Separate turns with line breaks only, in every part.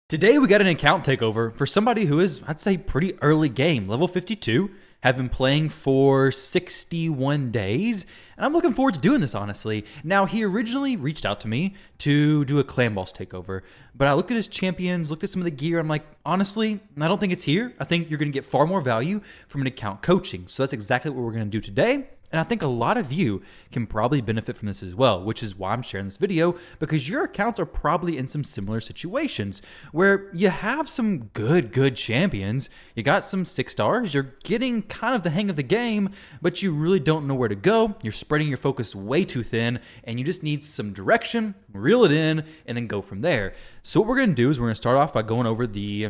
Today we got an account takeover for somebody who is, I'd say, pretty early game, level 52, have been playing for 61 days, and I'm looking forward to doing this, honestly. Now, he originally reached out to me to do a clan boss takeover, but I looked at his champions, looked at some of the gear, I'm like, honestly, I don't think it's here. I think you're going to get far more value from an account coaching, so that's exactly what we're going to do today. And I think a lot of you can probably benefit from this as well, which is why I'm sharing this video, because your accounts are probably in some similar situations where you have some good champions. You got some 6 stars, you're getting kind of the hang of the game, but you really don't know where to go. You're spreading your focus way too thin, and you just need some direction, reel it in, and then go from there. So what we're going to do is we're going to start off by going over the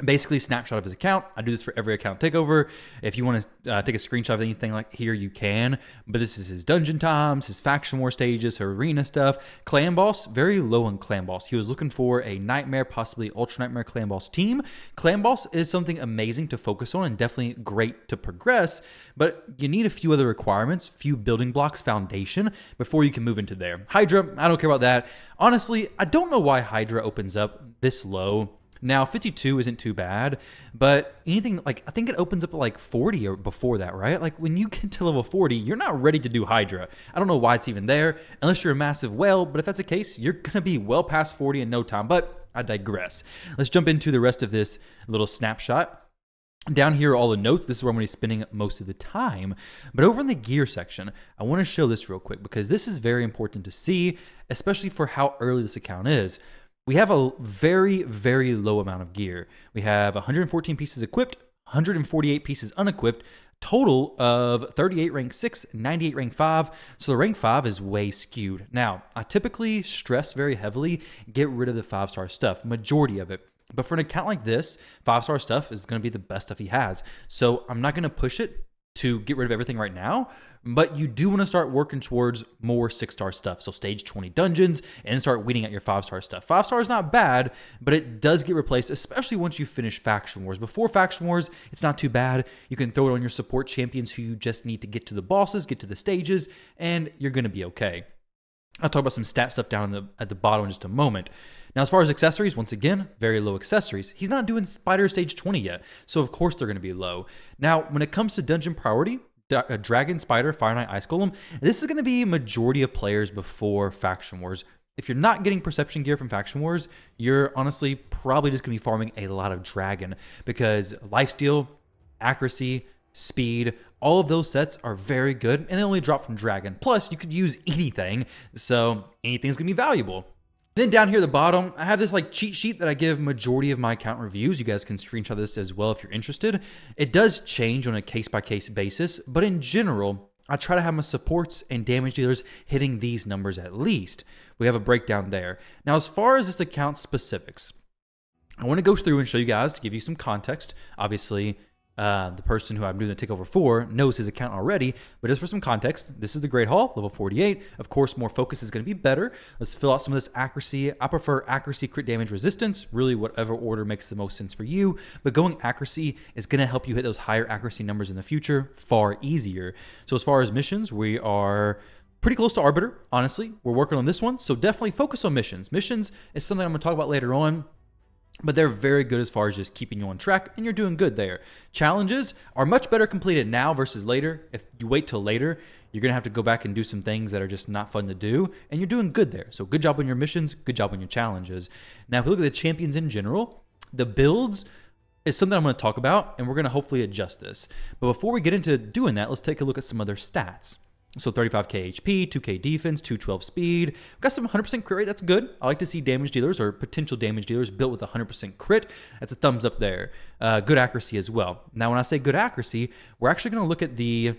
basically snapshot of his account. I do this for every account takeover. If you want to take a screenshot of anything like here, you can. But this is his dungeon times, his faction war stages, her arena stuff. Clan boss, very low on clan boss. He was looking for a nightmare, possibly ultra nightmare clan boss team. Clan boss is something amazing to focus on and definitely great to progress. But you need a few other requirements, few building blocks, foundation, before you can move into there. Hydra, I don't care about that. Honestly, I don't know why Hydra opens up this low. Now, 52 isn't too bad, but anything like, I think it opens up at like 40 or before that, right? Like when you get to level 40, you're not ready to do Hydra. I don't know why it's even there, unless you're a massive whale, but if that's the case, you're going to be well past 40 in no time, but I digress. Let's jump into the rest of this little snapshot. Down here are all the notes. This is where I'm going to be spending most of the time. But over in the gear section, I want to show this real quick because this is very important to see, especially for how early this account is. We have a very low amount of gear. We have 114 pieces equipped, 148 pieces unequipped, total of 38 rank 6, 98 rank 5. So the rank 5 is way skewed. Now, I typically stress very heavily, get rid of the 5-star stuff, majority of it. But for an account like this, 5-star stuff is going to be the best stuff he has. So I'm not going to push it to get rid of everything right now, but you do want to start working towards more 6-star stuff. So stage 20 dungeons and start weeding out your 5-star stuff. 5-star is not bad, but it does get replaced, especially once you finish Faction Wars. Before Faction Wars, it's not too bad. You can throw it on your support champions who you just need to get to the bosses, get to the stages, and you're going to be okay. I'll talk about some stat stuff down at the bottom in just a moment. Now, as far as accessories, once again, very low accessories. He's not doing Spider Stage 20 yet, so of course they're going to be low. Now, when it comes to dungeon priority, Dragon, Spider, Fire Knight, Ice Golem, this is going to be majority of players before Faction Wars. If you're not getting Perception gear from Faction Wars, you're honestly probably just going to be farming a lot of Dragon because Lifesteal, Accuracy, Speed, all of those sets are very good, and they only drop from Dragon. Plus, you could use anything, so anything's going to be valuable. Then down here at the bottom, I have this like cheat sheet that I give majority of my account reviews. You guys can screenshot this as well if you're interested. It does change on a case-by-case basis, but in general, I try to have my supports and damage dealers hitting these numbers at least. We have a breakdown there. Now, as far as this account specifics, I want to go through and show you guys, give you some context. Obviously, the person who I'm doing the takeover for knows his account already, but just for some context, this is the Great Hall, level 48. Of course, more focus is going to be better. Let's fill out some of this accuracy. I prefer accuracy, crit damage, resistance, really whatever order makes the most sense for you, but going accuracy is going to help you hit those higher accuracy numbers in the future far easier. So as far as missions, we are pretty close to Arbiter, honestly. We're working on this one, so definitely focus on missions. Missions is something I'm going to talk about later on, but they're very good as far as just keeping you on track, and you're doing good there. Challenges are much better completed now versus later. If you wait till later, you're going to have to go back and do some things that are just not fun to do, and you're doing good there. So good job on your missions, good job on your challenges. Now, if we look at the champions in general, the builds is something I'm going to talk about, and we're going to hopefully adjust this. But before we get into doing that, let's take a look at some other stats. So 35k HP, 2k defense, 212 speed. We've got some 100% crit rate. That's good. I like to see damage dealers or potential damage dealers built with 100% crit. That's a thumbs up there. Good accuracy as well. Now, when I say good accuracy, we're actually going to look at the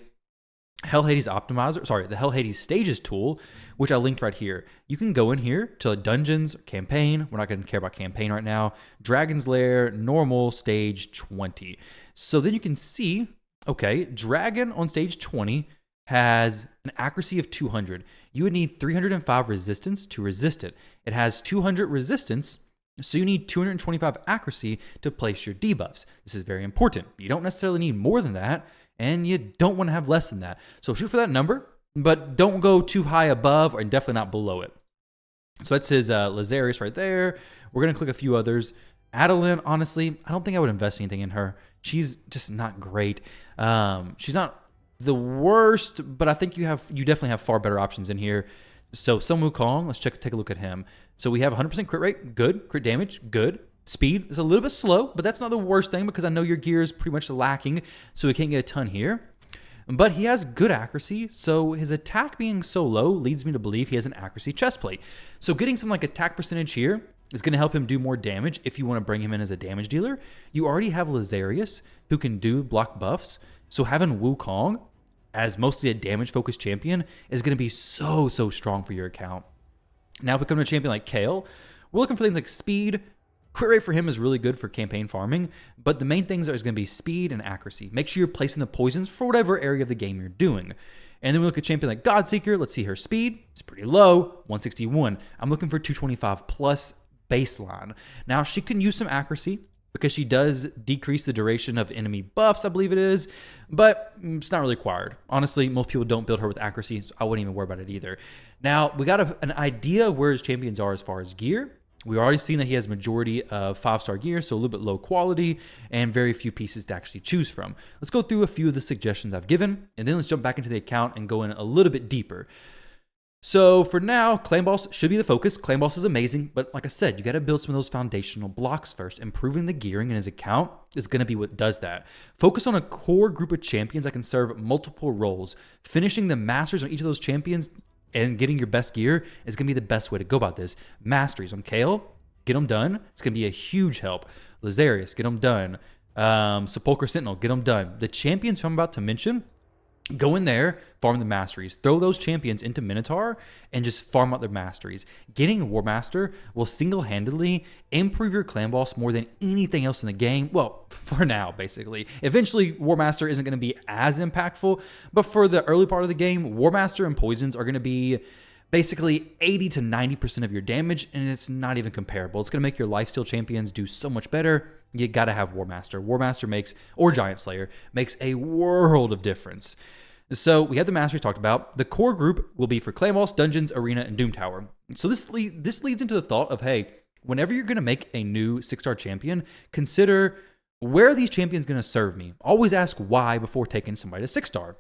Hell Hades Optimizer, the Hell Hades Stages tool, which I linked right here. You can go in here to Dungeons, Campaign. We're not going to care about Campaign right now. Dragon's Lair, Normal, Stage 20. So then you can see, okay, Dragon on Stage 20 has an accuracy of 200. You would need 305 resistance to resist it. It has 200 resistance, so you need 225 accuracy to place your debuffs. This is very important. You don't necessarily need more than that, and you don't want to have less than that. So shoot for that number, but don't go too high above and definitely not below it. So that's his Lazarus right there. We're going to click a few others. Adeline, honestly, I don't think I would invest anything in her. She's just not great. She's not the worst, but I think you definitely have far better options in here. So Sun Wukong, let's take a look at him. So we have 100% crit rate, good. Crit damage, good. Speed is a little bit slow, but that's not the worst thing because I know your gear is pretty much lacking, so we can't get a ton here. But he has good accuracy, so his attack being so low leads me to believe he has an accuracy chestplate. So getting some like attack percentage here is going to help him do more damage if you want to bring him in as a damage dealer. You already have Lazarius, who can do block buffs, so having Wukong as mostly a damage-focused champion is going to be so strong for your account. Now, if we come to a champion like Kale, we're looking for things like speed. Crit rate for him is really good for campaign farming, but the main things are going to be speed and accuracy. Make sure you're placing the poisons for whatever area of the game you're doing. And then we look at a champion like Godseeker. Let's see her speed. It's pretty low, 161. I'm looking for 225 plus baseline. Now, she can use some accuracy because she does decrease the duration of enemy buffs, I believe it is, but it's not really required. Honestly, most people don't build her with accuracy, so I wouldn't even worry about it either. Now, we got an idea of where his champions are as far as gear. We've already seen that he has majority of 5-star gear, so a little bit low quality and very few pieces to actually choose from. Let's go through a few of the suggestions I've given, and then let's jump back into the account and go in a little bit deeper. So for now, Clan Boss should be the focus. Clan Boss is amazing, but like I said, you got to build some of those foundational blocks first. Improving the gearing in his account is going to be what does that. Focus on a core group of champions that can serve multiple roles. Finishing the masters on each of those champions and getting your best gear is going to be the best way to go about this. Masteries on Kale, get them done. It's going to be a huge help. Lazarius, get them done. Sepulchre Sentinel, get them done. The champions who I'm about to mention, go in there, farm the masteries. Throw those champions into Minotaur and just farm out their masteries. Getting War Master will single-handedly improve your clan boss more than anything else in the game. Well, for now, basically. Eventually, War Master isn't going to be as impactful, but for the early part of the game, War Master and Poisons are going to be basically 80 to 90% of your damage, and it's not even comparable. It's going to make your lifesteal champions do so much better. You got to have War Master. War Master or Giant Slayer, makes a world of difference. So we have the masteries talked about. The core group will be for Clan Boss, Dungeons, Arena, and Doom Tower. So this leads into the thought of, hey, whenever you're going to make a new 6-star champion, consider where are these champions going to serve me? Always ask why before taking somebody to 6-star.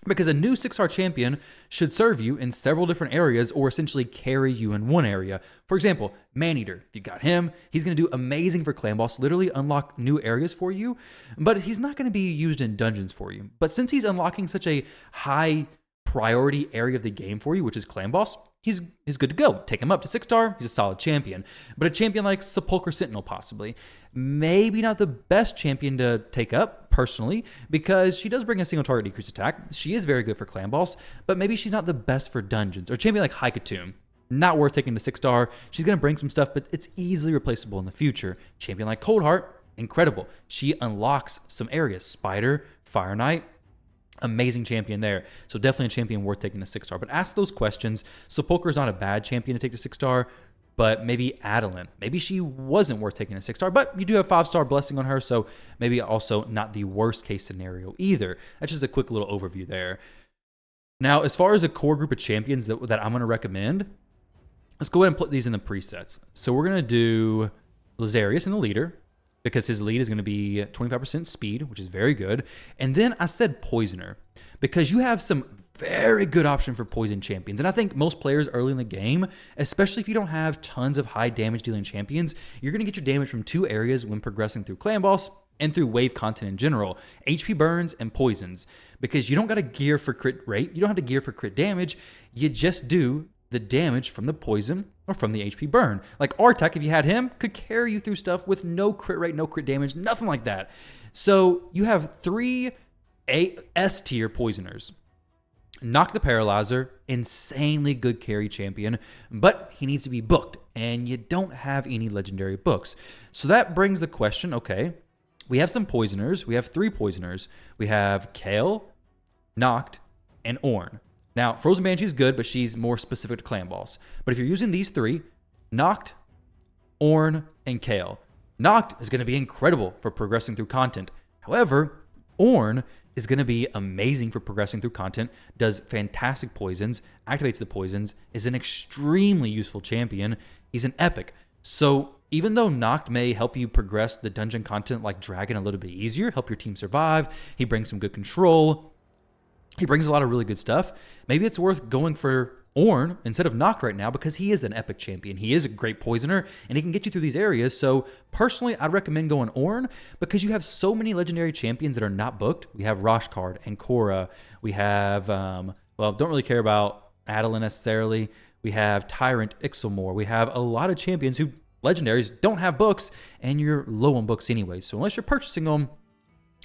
Because a new 6-star champion should serve you in several different areas or essentially carry you in one area. For example, Maneater, if you got him, he's going to do amazing for Clan Boss, literally unlock new areas for you, but he's not going to be used in dungeons for you. But since he's unlocking such a high priority area of the game for you, which is Clan Boss, he's good to go. Take him up to 6-star, he's a solid champion. But a champion like Sepulchre Sentinel possibly, maybe not the best champion to take up personally, because she does bring a single target decrease attack. She is very good for Clan Boss, but maybe she's not the best for dungeons. Or a champion like Haikatum, not worth taking to 6-star. She's going to bring some stuff, but it's easily replaceable in the future. Champion like Coldheart, incredible. She unlocks some areas. Spider, Fire Knight, amazing champion there. So definitely a champion worth taking to 6-star. But ask those questions. Sepulchre is not a bad champion to take to 6-star, but maybe Adeline. Maybe she wasn't worth taking a 6-star, but you do have 5-star blessing on her, so maybe also not the worst case scenario either. That's just a quick little overview there. Now, as far as a core group of champions that I'm going to recommend, let's go ahead and put these in the presets. So we're going to do Lazarius in the leader, because his lead is going to be 25% speed, which is very good. And then I said Poisoner, because you have some very good option for poison champions. And I think most players early in the game, especially if you don't have tons of high damage dealing champions, you're going to get your damage from two areas when progressing through Clan Boss and through wave content in general: HP burns and poisons. Because you don't got to gear for crit rate, you don't have to gear for crit damage, you just do the damage from the poison or from the HP burn. Like Artek, if you had him, could carry you through stuff with no crit rate, no crit damage, nothing like that. So you have 3 S tier poisoners. Knock the Paralyzer, insanely good carry champion, but he needs to be booked, and you don't have any legendary books. So that brings the question, okay, we have some poisoners. We have 3 poisoners. We have Kale, Knocked, and Ornn. Now, Frozen Banshee is good, but she's more specific to Clan Boss. But if you're using these 3, Knocked, Ornn, and Kale, Knocked is going to be incredible for progressing through content. However, Ornn is going to be amazing for progressing through content, does fantastic poisons, activates the poisons, is an extremely useful champion. He's an epic. So even though Noct may help you progress the dungeon content like Dragon a little bit easier, help your team survive, he brings some good control, he brings a lot of really good stuff, maybe it's worth going for Ornn instead of Noct right now because he is an epic champion. He is a great poisoner and he can get you through these areas. So personally, I'd recommend going Ornn because you have so many legendary champions that are not booked. We have Roshkard and Korra. We have, don't really care about Adalyn necessarily. We have Tyrant, Ixelmore. We have a lot of champions who legendaries don't have books and you're low on books anyway. So unless you're purchasing them,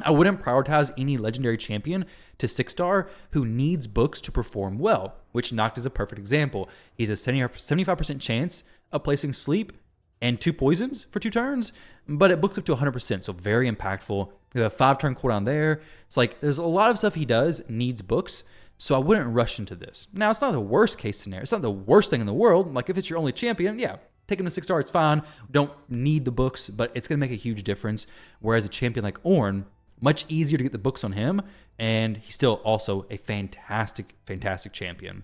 I wouldn't prioritize any legendary champion to 6-star who needs books to perform well, which Noct is a perfect example. He's a 75% chance of placing sleep and 2 poisons for 2 turns, but it books up to 100%, so very impactful. We have a 5-turn cooldown there. It's like there's a lot of stuff he does needs books, so I wouldn't rush into this. Now, it's not the worst case scenario. It's not the worst thing in the world. Like if it's your only champion, yeah, take him to 6-star, it's fine. Don't need the books, but it's going to make a huge difference. Whereas a champion like Ornn, much easier to get the books on him, and he's still also a fantastic, fantastic champion.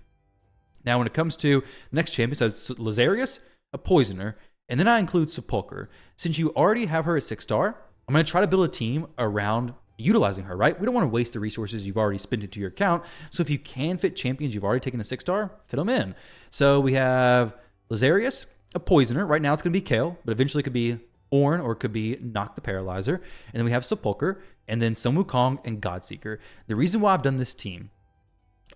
Now, when it comes to the next champion, so it's Lazarius, a poisoner, and then I include Sepulcher. Since you already have her at 6-star, I'm going to try to build a team around utilizing her, right? We don't want to waste the resources you've already spent into your account, so if you can fit champions you've already taken a 6-star, fit them in. So we have Lazarius, a poisoner. Right now it's going to be Kayle, but eventually it could be Ornn or it could be Noct the Paralyzer. And then we have Sepulcher, and then Sun Wukong and Godseeker. The reason why I've done this team,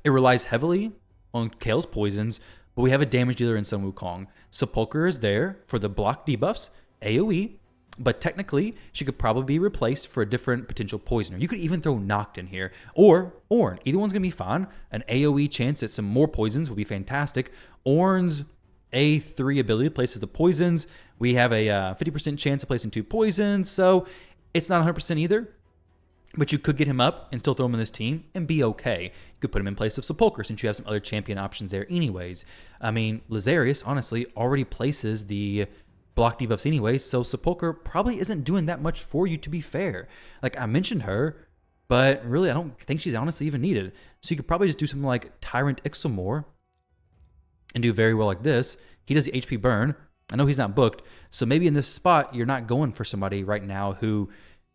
it relies heavily on Kayle's poisons, but we have a damage dealer in Sun Wukong. Sepulcher is there for the block debuffs, AoE, but technically she could probably be replaced for a different potential poisoner. You could even throw Noct in here or Ornn. Either one's going to be fine. An AoE chance at some more poisons would be fantastic. Ornn's A3 ability places the poisons. We have a 50% chance of placing 2 poisons, so it's not 100% either. But you could get him up and still throw him in this team and be okay. You could put him in place of Sepulcher since you have some other champion options there anyways. I mean, Lazarius, honestly, already places the block debuffs anyways, so Sepulcher probably isn't doing that much for you, to be fair. Like, I mentioned her, but really, I don't think she's honestly even needed. So you could probably just do something like Tyrant Ixelmore and do very well like this. He does the HP burn. I know he's not booked, so maybe in this spot, you're not going for somebody right now who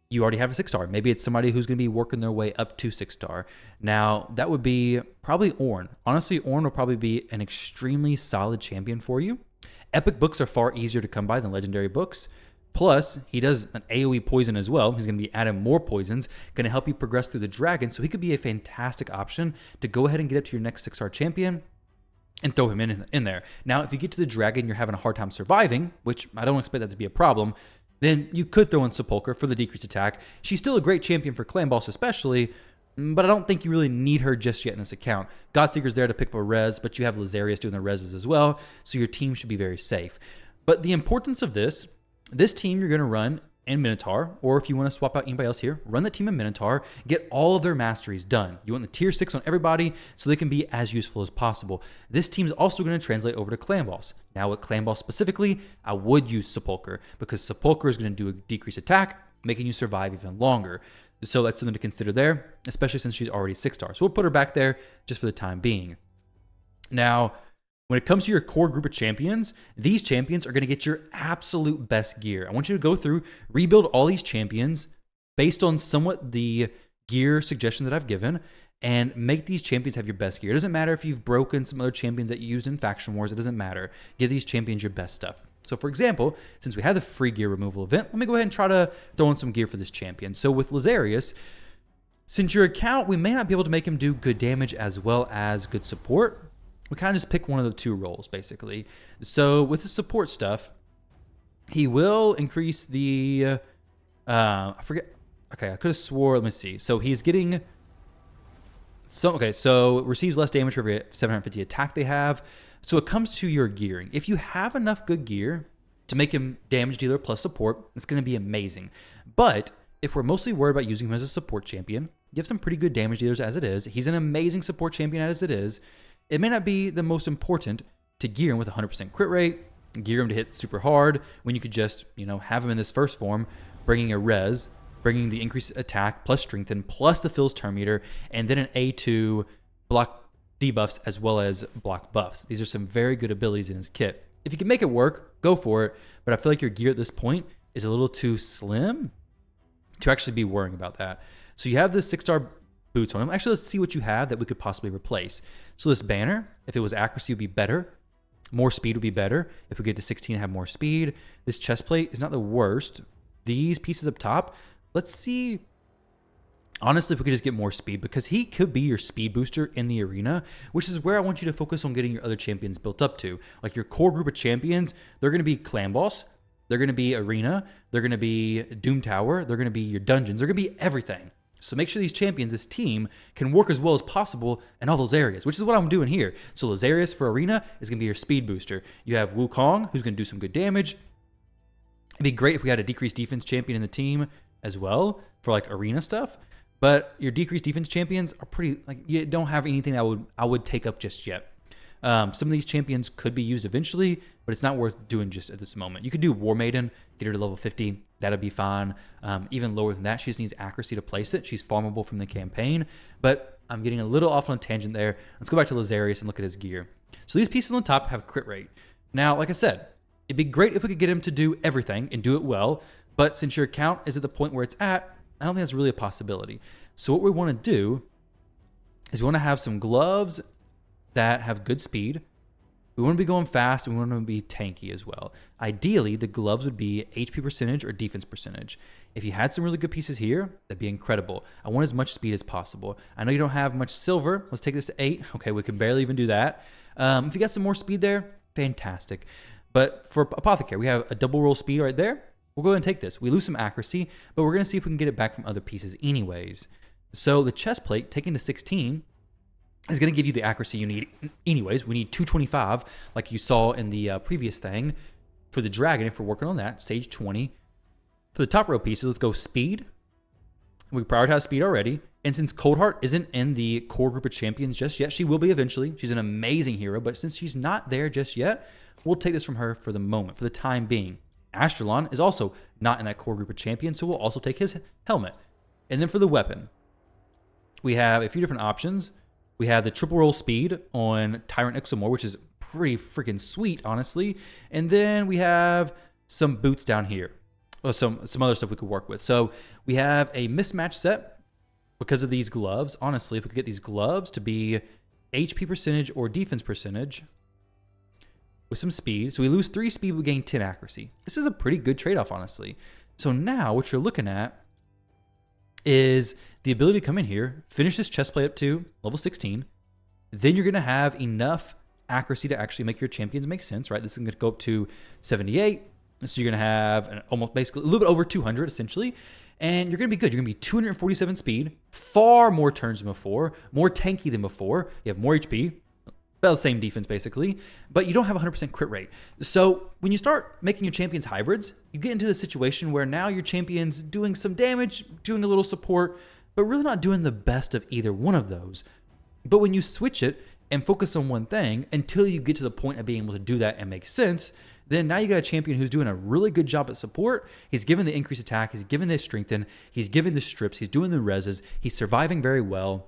you already have a 6-star. Maybe it's somebody who's going to be working their way up to 6-star. Now, that would be probably Ornn. Honestly, Ornn will probably be an extremely solid champion for you. Epic books are far easier to come by than legendary books. Plus, he does an AoE poison as well. He's going to be adding more poisons, going to help you progress through the dragon, so he could be a fantastic option to go ahead and get up to your next 6-star champion and throw him in there. Now, if you get to the dragon, you're having a hard time surviving, which I don't expect that to be a problem, then you could throw in Sepulcher for the decreased attack. She's still a great champion for clan boss especially, but I don't think you really need her just yet in this account. Godseeker's there to pick up a res, but you have Lazarius doing the reses as well, so your team should be very safe. But the importance of this team you're going to run in Minotaur, or if you want to swap out anybody else here, run the team in Minotaur, get all of their masteries done. You want the tier 6 on everybody so they can be as useful as possible. This team is also going to translate over to Clan Boss. Now with Clan Boss specifically, I would use Sepulcher because Sepulcher is going to do a decreased attack, making you survive even longer. So that's something to consider there, especially since she's already 6-star. So we'll put her back there just for the time being. Now, when it comes to your core group of champions, these champions are going to get your absolute best gear. I want you to go through, rebuild all these champions based on somewhat the gear suggestions that I've given, and make these champions have your best gear. It doesn't matter if you've broken some other champions that you used in Faction Wars. It doesn't matter. Give these champions your best stuff. So for example, since we have the free gear removal event, let me go ahead and try to throw in some gear for this champion. So with Lazarius, since your account, we may not be able to make him do good damage as well as good support. We kind of just pick one of the 2 roles, basically. So with the support stuff, he will increase the, I forget. Okay, I could have swore, let me see. So he's getting so receives less damage for every 750 attack they have. So it comes to your gearing. If you have enough good gear to make him damage dealer plus support, it's going to be amazing. But if we're mostly worried about using him as a support champion, you have some pretty good damage dealers as it is. He's an amazing support champion as it is. It may not be the most important to gear him with 100% crit rate, gear him to hit super hard, when you could just, have him in this first form, bringing a res, bringing the increased attack plus strengthen plus the Phil's turn meter, and then an A2 block debuffs as well as block buffs. These are some very good abilities in his kit. If you can make it work, go for it. But I feel like your gear at this point is a little too slim to actually be worrying about that. So you have the 6-star boots on him. Actually, let's see what you have that we could possibly replace. So this banner, if it was accuracy, would be better. More speed would be better. If we get to 16 and have more speed. This chest plate is not the worst. These pieces up top, let's see. Honestly, if we could just get more speed, because he could be your speed booster in the arena, which is where I want you to focus on getting your other champions built up to. Like your core group of champions, they're going to be Clan Boss, they're going to be Arena, they're going to be Doom Tower, they're going to be your dungeons, they're going to be everything. So make sure these champions, this team, can work as well as possible in all those areas, which is what I'm doing here. So Lazarius for Arena is going to be your speed booster. You have Wukong, who's going to do some good damage. It'd be great if we had a decreased defense champion in the team as well for like Arena stuff. But your decreased defense champions are pretty, like, you don't have anything that I would take up just yet. Some of these champions could be used eventually, but it's not worth doing just at this moment. You could do War Maiden, get her to level 50. That'd be fine. Even lower than that, she just needs accuracy to place it. She's farmable from the campaign, but I'm getting a little off on a tangent there. Let's go back to Lazarius and look at his gear. So these pieces on the top have crit rate. Now, like I said, it'd be great if we could get him to do everything and do it well, but since your account is at the point where it's at, I don't think that's really a possibility. So what we want to do is we want to have some gloves that have good speed. We want to be going fast, and we want to be tanky as well. Ideally, the gloves would be HP percentage or defense percentage. If you had some really good pieces here, that'd be incredible. I want as much speed as possible. I know you don't have much silver. Let's take this to 8. Okay, we can barely even do that. If you got some more speed there, fantastic. But for Apothecary, we have a double roll speed right there. We'll go ahead and take this. We lose some accuracy, but we're going to see if we can get it back from other pieces anyways. So the chest plate, taken to 16, is going to give you the accuracy you need anyways. We need 225, like you saw in the previous thing. For the dragon, if we're working on that, stage 20. For the top row pieces, let's go speed. We prioritize speed already. And since Coldheart isn't in the core group of champions just yet, she will be eventually. She's an amazing hero, but since she's not there just yet, we'll take this from her for the moment, for the time being. Astrolon is also not in that core group of champions, so we'll also take his helmet. And then for the weapon, we have a few different options. We have the triple roll speed on Tyrant Ixomore, which is pretty freaking sweet, honestly. And then we have some boots down here. Well, some other stuff we could work with. So we have a mismatch set because of these gloves. Honestly, if we could get these gloves to be HP percentage or defense percentage with some speed. So we lose 3 speed, we gain 10 accuracy. This is a pretty good trade-off, honestly. So now what you're looking at is the ability to come in here, finish this chest plate up to level 16. Then you're going to have enough accuracy to actually make your champions make sense, right? This is going to go up to 78. So you're going to have almost basically a little bit over 200 essentially. And you're going to be good. You're going to be 247 speed, far more turns than before, more tanky than before. You have more HP, about the same defense basically, but you don't have 100% crit rate. So when you start making your champions hybrids, you get into the situation where now your champion's doing some damage, doing a little support, but really not doing the best of either one of those. But when you switch it and focus on one thing until you get to the point of being able to do that and make sense, then now you got a champion who's doing a really good job at support. He's given the increased attack, he's given the strengthen, he's given the strips, he's doing the reses, he's surviving very well.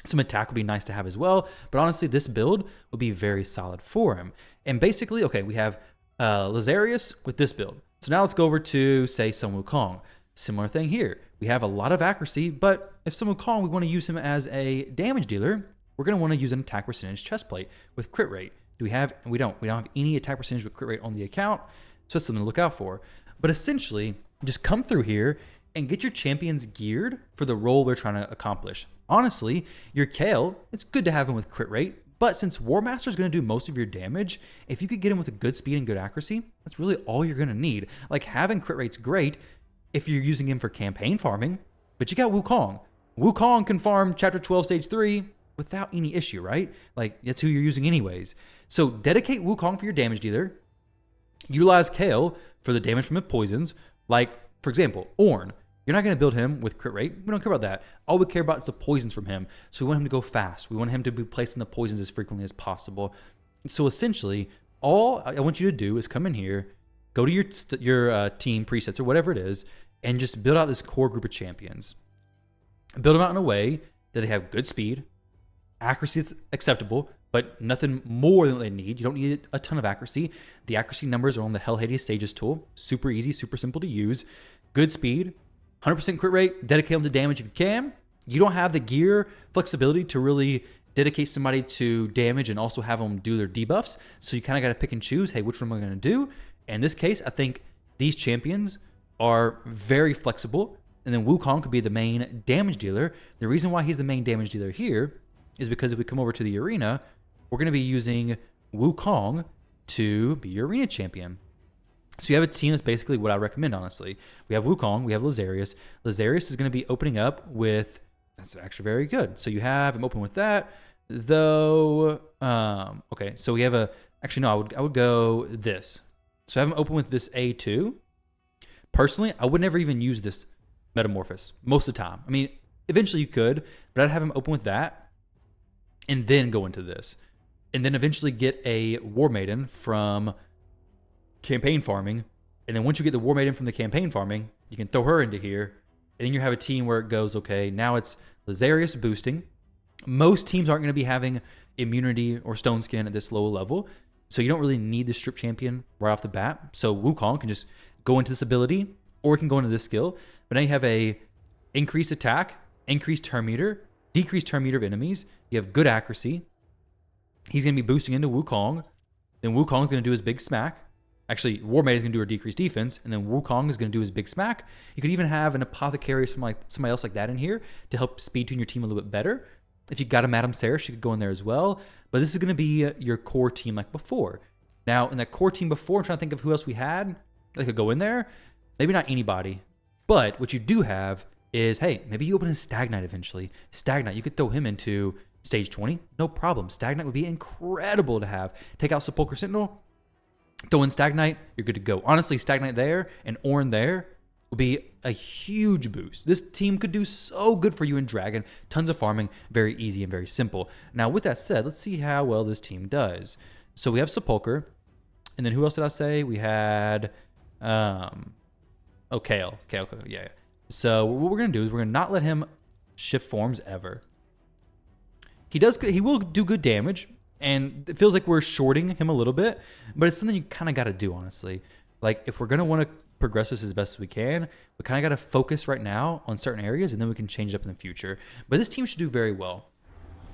Some attack would be nice to have as well, but honestly, this build would be very solid for him. And basically, okay, we have Lazarius with this build. So now let's go over to, say, Sun Wukong. Similar thing here. We have a lot of accuracy, but if Sun Wukong, we want to use him as a damage dealer, we're going to want to use an attack percentage chest plate with crit rate. Do we have? We don't. We don't have any attack percentage with crit rate on the account, so that's something to look out for. But essentially, just come through here and get your champions geared for the role they're trying to accomplish. Honestly, your Kale, it's good to have him with crit rate, but since War Master is going to do most of your damage, if you could get him with a good speed and good accuracy, that's really all you're going to need. Like, having crit rate's great if you're using him for campaign farming, but you got Wukong. Wukong can farm Chapter 12, Stage 3 without any issue, right? Like, that's who you're using anyways. So dedicate Wukong for your damage dealer. Utilize Kale for the damage from poisons. Like, for example, Ornn. You're not going to build him with crit rate. We don't care about that. All we care about is the poisons from him. So we want him to go fast. We want him to be placing the poisons as frequently as possible. So essentially, all I want you to do is come in here, go to your team presets or whatever it is, and just build out this core group of champions. Build them out in a way that they have good speed, accuracy that's acceptable, but nothing more than what they need. You don't need a ton of accuracy. The accuracy numbers are on the Hell Hades Stages tool. Super easy, super simple to use. Good speed, 100% crit rate, dedicate them to damage if you can. You don't have the gear flexibility to really dedicate somebody to damage and also have them do their debuffs. So you kind of got to pick and choose, hey, which one am I going to do? In this case, I think these champions are very flexible. And then Wukong could be the main damage dealer. The reason why he's the main damage dealer here is because if we come over to the arena, we're going to be using Wukong to be your arena champion. So you have a team that's basically what I recommend, honestly. We have Wukong, we have Lazarius. Lazarius is going to be opening up with, that's actually very good. So you have him open with that, though. Okay, so we have actually no, I would go this. So I have him open with this A2. Personally, I would never even use this Metamorphosis most of the time. I mean, eventually you could, but I'd have him open with that and then go into this. And then eventually get a War Maiden from campaign farming. And then once you get the War Maiden from the campaign farming, you can throw her into here. And then you have a team where it goes, okay, now it's Lazarius boosting. Most teams aren't going to be having immunity or stone skin at this low level. So you don't really need the strip champion right off the bat. So Wukong can just go into this ability or it can go into this skill. But now you have a increased attack, increased turn meter, decreased turn meter of enemies. You have good accuracy. He's going to be boosting into Wukong. Then Wukong is going to do his big smack. Actually, War Maiden is going to do her decreased defense. And then Wukong is going to do his big smack. You could even have an apothecary or somebody else like that in here to help speed tune your team a little bit better. If you got a Madame Sarah, she could go in there as well. But this is going to be your core team like before. Now, in that core team before, I'm trying to think of who else we had that could go in there. Maybe not anybody. But what you do have is, hey, maybe you open a Stag Knight eventually. Stag Knight, you could throw him into stage 20. No problem. Stag Knight would be incredible to have. Take out Sepulchre Sentinel, throw in Stag Knight, you're good to go. Honestly, Stag Knight there and Ornn there would be a huge boost. This team could do so good for you in Dragon. Tons of farming, very easy and very simple. Now, with that said, let's see how well this team does. So we have Sepulchre, and then who else did I say? We had, Kale, yeah. So what we're gonna do is we're gonna not let him shift forms ever. He will do good damage, and it feels like we're shorting him a little bit, but it's something you kind of got to do, honestly. Like, if we're gonna want to progress this as best as we can, we kind of got to focus right now on certain areas, and then we can change it up in the future. But this team should do very well.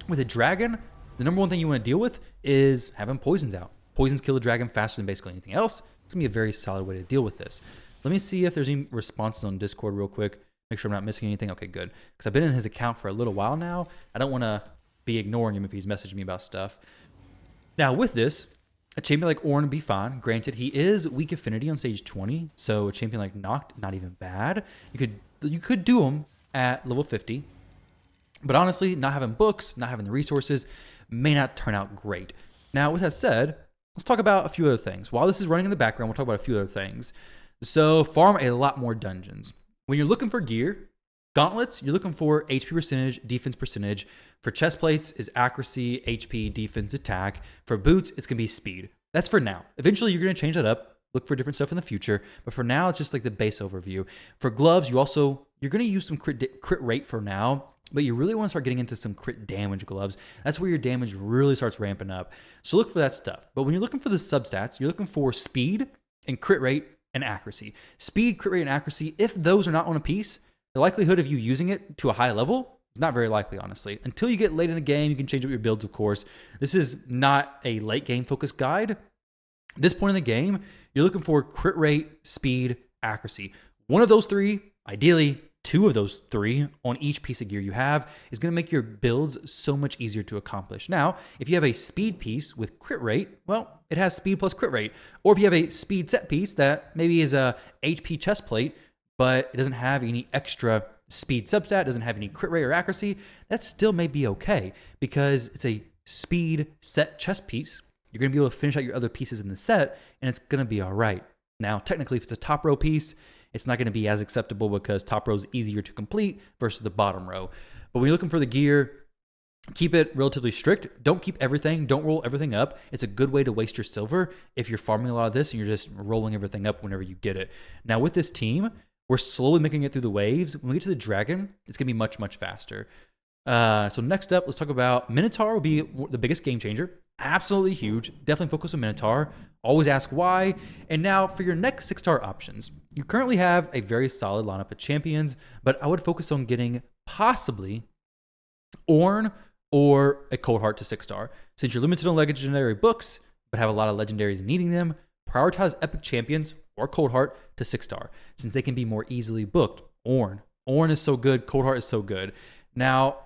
With a dragon, the number one thing you want to deal with is having poisons out. Poisons kill the dragon faster than basically anything else. It's gonna be a very solid way to deal with this. Let me see if there's any responses on Discord real quick. Make sure I'm not missing anything. Okay, good. Because I've been in his account for a little while now. I don't want to be ignoring him if he's messaging me about stuff. Now, with this, a champion like Ornn would be fine. Granted, he is weak affinity on stage 20, so a champion like Noct, not even bad. You could do him at level 50, but honestly, not having books, not having the resources, may not turn out great. Now, with that said, let's talk about a few other things. While this is running in the background, we'll talk about a few other things. So, farm a lot more dungeons. When you're looking for gear, gauntlets, you're looking for HP percentage, defense percentage. For chest plates is accuracy, HP, defense, attack. For boots, it's going to be speed. That's for now. Eventually, you're going to change that up. Look for different stuff in the future. But for now, it's just like the base overview. For gloves, you're going to use some crit rate for now. But you really want to start getting into some crit damage gloves. That's where your damage really starts ramping up. So look for that stuff. But when you're looking for the substats, you're looking for speed and crit rate and accuracy. Speed, crit rate, and accuracy, if those are not on a piece, the likelihood of you using it to a high level is not very likely, honestly. Until you get late in the game, you can change up your builds, of course. This is not a late game focused guide. At this point in the game, you're looking for crit rate, speed, accuracy. One of those three, ideally two of those three on each piece of gear you have, is going to make your builds so much easier to accomplish. Now, if you have a speed piece with crit rate, well, it has speed plus crit rate. Or if you have a speed set piece that maybe is a HP chest plate, but it doesn't have any extra speed substat, doesn't have any crit rate or accuracy, that still may be okay because it's a speed set chest piece. You're going to be able to finish out your other pieces in the set, and it's going to be all right. Now, technically, if it's a top row piece, it's not going to be as acceptable because top row is easier to complete versus the bottom row. But when you're looking for the gear, keep it relatively strict. Don't keep everything. Don't roll everything up. It's a good way to waste your silver if you're farming a lot of this and you're just rolling everything up whenever you get it. Now, with this team, we're slowly making it through the waves. When we get to the dragon, it's going to be much, much faster. So next up, let's talk about Minotaur will be the biggest game changer. Absolutely huge. Definitely focus on Minotaur. Always ask why. And now for your next 6-star options, you currently have a very solid lineup of champions, but I would focus on getting possibly Ornn or a Cold Heart to 6-star. Since you're limited on legendary books, but have a lot of legendaries needing them, prioritize epic champions or Cold Heart to 6-star, since they can be more easily booked. Ornn is so good. Cold Heart is so good. Now,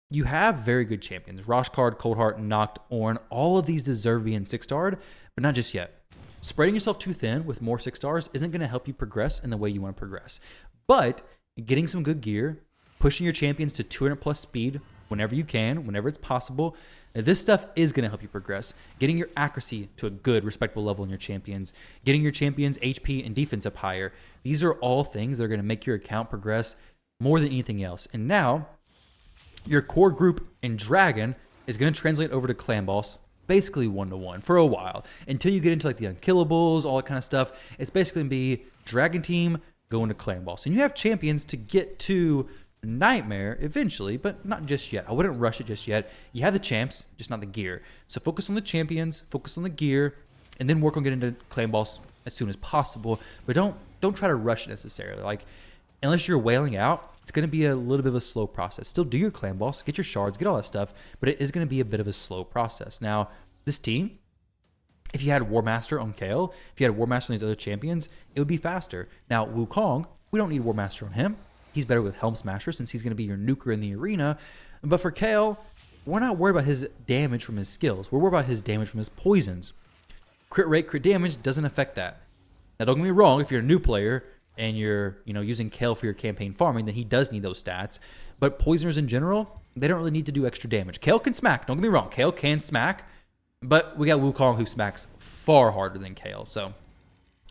you have very good champions. Roshkard, Cold Heart, Noct, Ornn. All of these deserve being 6-starred, but not just yet. Spreading yourself too thin with more 6-stars isn't going to help you progress in the way you want to progress. But getting some good gear, pushing your champions to 200 plus speed whenever you can, whenever it's possible, this stuff is going to help you progress. Getting your accuracy to a good, respectable level in your champions, getting your champions' HP and defense up higher. These are all things that are going to make your account progress more than anything else. And now, your core group in Dragon is going to translate over to Clan Boss, basically 1-to-1 for a while. Until you get into like the Unkillables, all that kind of stuff, it's basically going to be Dragon Team going to Clan Boss. And you have champions to get to Nightmare eventually, but not just yet. I wouldn't rush it just yet. You have the champs, just not the gear. So focus on the champions, focus on the gear, and then work on getting to Clan Boss as soon as possible. But don't try to rush it necessarily. Like, unless you're wailing out, it's going to be a little bit of a slow process. Still do your Clan Boss, get your shards, get all that stuff, but it is going to be a bit of a slow process. Now, this team, if you had War Master on Kale, if you had War Master on these other champions, it would be faster. Now, Wukong, we don't need War Master on him. He's better with Helm Smasher since he's going to be your nuker in the arena. But for Kale, we're not worried about his damage from his skills. We're worried about his damage from his poisons. Crit rate, crit damage doesn't affect that. Now, don't get me wrong, if you're a new player and you're using Kale for your campaign farming, then he does need those stats. But poisoners in general, they don't really need to do extra damage. Kale can smack. Don't get me wrong. Kale can smack. But we got Wukong who smacks far harder than Kale. So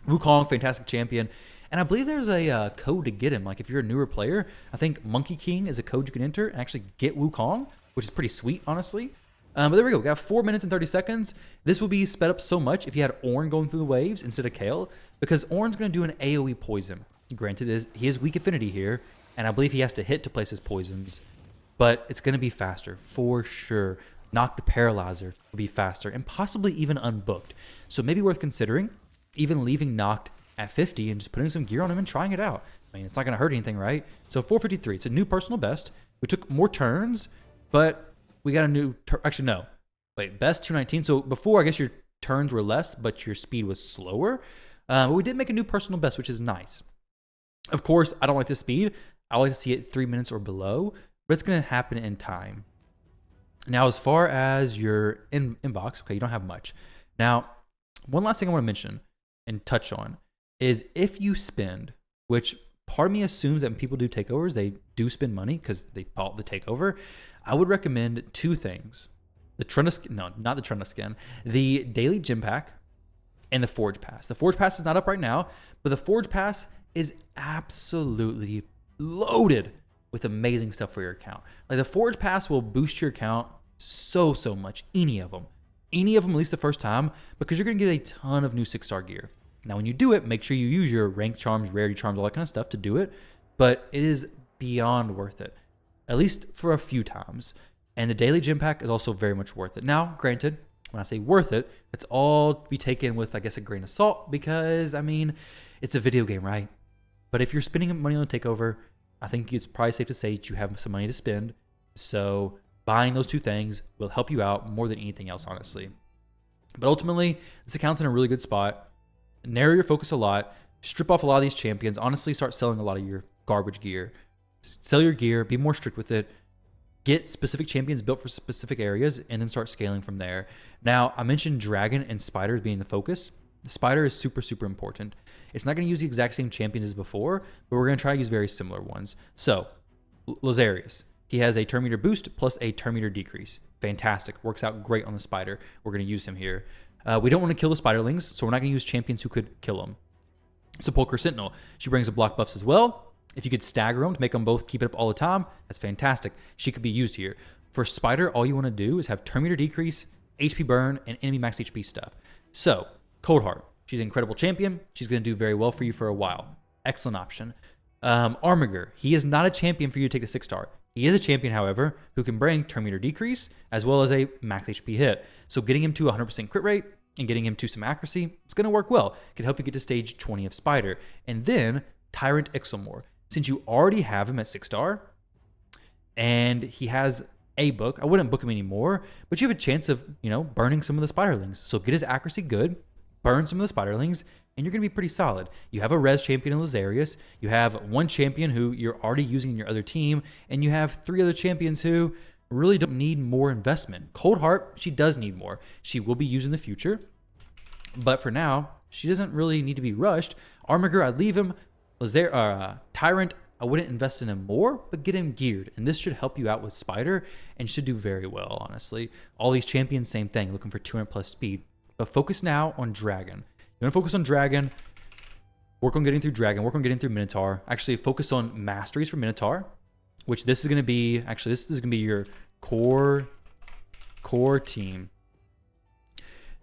Wukong, fantastic champion. And I believe there's a code to get him. Like if you're a newer player, I think Monkey King is a code you can enter and actually get Wukong, which is pretty sweet, honestly. But there we go. We got 4 minutes and 30 seconds. This will be sped up so much if you had Ornn going through the waves instead of Kale, because Ornn's going to do an AoE poison. Granted, he is weak affinity here, and I believe he has to hit to place his poisons, but it's going to be faster for sure. Noct the Paralyzer will be faster and possibly even unbooked. So maybe worth considering even leaving Noct at 50 and just putting some gear on him and trying it out. I mean, it's not going to hurt anything, right? So 453. It's a new personal best. We took more turns, but we got a new... Actually, no. Wait, best 219. So before, I guess your turns were less, but your speed was slower. But we did make a new personal best, which is nice. Of course, I don't like the speed. I like to see it 3 minutes or below, but it's going to happen in time. Now, as far as your inbox, okay, you don't have much. Now, one last thing I want to mention and touch on is if you spend, which part of me assumes that when people do takeovers, they do spend money because they bought the takeover. I would recommend two things. The Trunda, no, not the Trunda skin, the daily gym pack and the Forge Pass. The Forge Pass is not up right now, but the Forge Pass is absolutely loaded with amazing stuff for your account. Like the Forge Pass will boost your account so much. Any of them, at least the first time, because you're going to get a ton of new 6-star gear. Now, when you do it, make sure you use your rank charms, rarity charms, all that kind of stuff to do it. But it is beyond worth it, at least for a few times. And the daily gym pack is also very much worth it. Now, granted, when I say worth it, it's all to be taken with, I guess, a grain of salt because, I mean, it's a video game, right? But if you're spending money on a takeover, I think it's probably safe to say that you have some money to spend. So buying those two things will help you out more than anything else, honestly. But ultimately, this account's in a really good spot. Narrow your focus a lot. Strip off a lot of these champions. Honestly, start selling a lot of your garbage gear. Sell your gear. Be more strict with it. Get specific champions built for specific areas, and then start scaling from there. Now, I mentioned Dragon and Spider as being the focus. The Spider is super important. It's not going to use the exact same champions as before, but we're going to try to use very similar ones. So, Lazarius. He has a turn meter boost plus a turn meter decrease. Fantastic. Works out great on the Spider. We're going to use him here. We don't want to kill the Spiderlings, so we're not going to use champions who could kill them. Sepulchre Sentinel. She brings up block buffs as well. If you could stagger them to make them both keep it up all the time, that's fantastic. She could be used here. For Spider, all you want to do is have turn meter decrease, HP burn, and enemy max HP stuff. So, Cold Heart. She's an incredible champion. She's going to do very well for you for a while. Excellent option. Armiger. He is not a champion for you to take the 6-star. He is a champion, however, who can bring turn meter decrease as well as a max HP hit. So getting him to 100% crit rate and getting him to some accuracy, it's going to work well. It can help you get to stage 20 of Spider. And then Tyrant Ixelmore. Since you already have him at 6-star and he has a book, I wouldn't book him anymore, but you have a chance of, burning some of the Spiderlings. So get his accuracy good, burn some of the Spiderlings, and you're going to be pretty solid. You have a res champion in Lazarius. You have one champion who you're already using in your other team, and you have 3 other champions who really don't need more investment. Cold Heart, she does need more. She will be used in the future, but for now, she doesn't really need to be rushed. Armiger, I'd leave him. Tyrant, I wouldn't invest in him more, but get him geared. And this should help you out with Spider and should do very well, honestly. All these champions, same thing, looking for 200 plus speed. But focus now on Dragon. You want to focus on Dragon, work on getting through Dragon, work on getting through Minotaur. Actually, focus on masteries for Minotaur, which this is going to be, this is going to be your core team.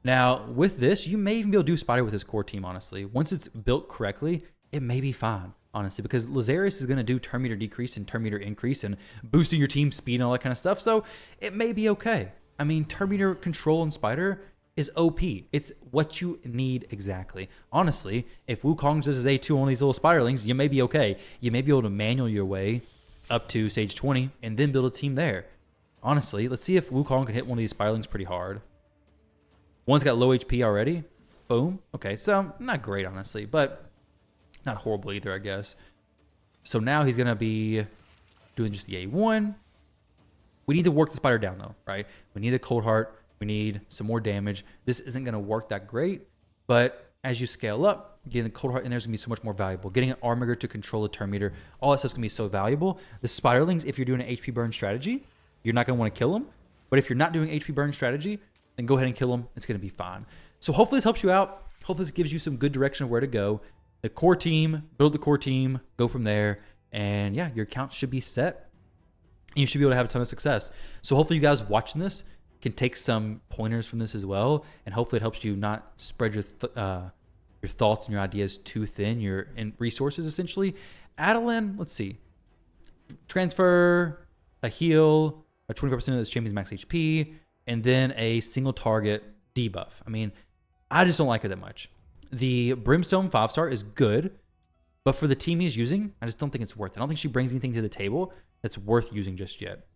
Now, with this, you may even be able to do Spider with this core team, honestly. Once it's built correctly, it may be fine, honestly, because Lazarius is going to do turn meter decrease and turn meter increase and boosting your team speed and all that kind of stuff, so it may be okay. I mean, turn meter control in Spider is OP. It's what you need exactly. Honestly, if Wukong does his A2 on these little Spiderlings, you may be okay. You may be able to manual your way up to stage 20 and then build a team there. Honestly, let's see if Wukong can hit one of these Spiderlings pretty hard. One's got low HP already. Boom. Okay, so not great, honestly, but not horrible either, I guess. So now he's going to be doing just the A1. We need to work the Spider down, though, right? We need a Cold Heart. We need some more damage. This isn't going to work that great, but as you scale up, getting the Cold Heart in there is going to be so much more valuable. Getting an Armiger to control the turn meter, all that stuff's going to be so valuable. The Spiderlings, if you're doing an HP burn strategy, you're not going to want to kill them. But if you're not doing HP burn strategy, then go ahead and kill them. It's going to be fine. So hopefully this helps you out. Hopefully this gives you some good direction of where to go. The core team, build the core team, go from there. And yeah, your account should be set. And you should be able to have a ton of success. So hopefully you guys watching this can take some pointers from this as well. And hopefully it helps you not spread your thoughts and your ideas too thin, your resources essentially. Adeline, let's see. Transfer, a heal, a 24% of this champion's max HP, and then a single target debuff. I mean, I just don't like it that much. The Brimstone 5-star is good, but for the team he's using, I just don't think it's worth it. I don't think she brings anything to the table that's worth using just yet.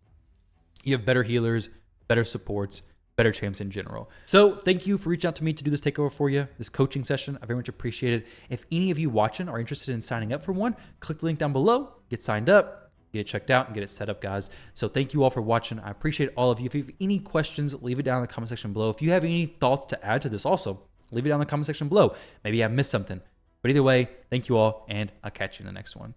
You have better healers, better supports, better champs in general. So thank you for reaching out to me to do this takeover for you, this coaching session. I very much appreciate it. If any of you watching are interested in signing up for one, click the link down below, get signed up, get it checked out, and get it set up, guys. So thank you all for watching. I appreciate all of you. If you have any questions, leave it down in the comment section below. If you have any thoughts to add to this also, leave it down in the comment section below. Maybe I missed something. But either way, thank you all, and I'll catch you in the next one.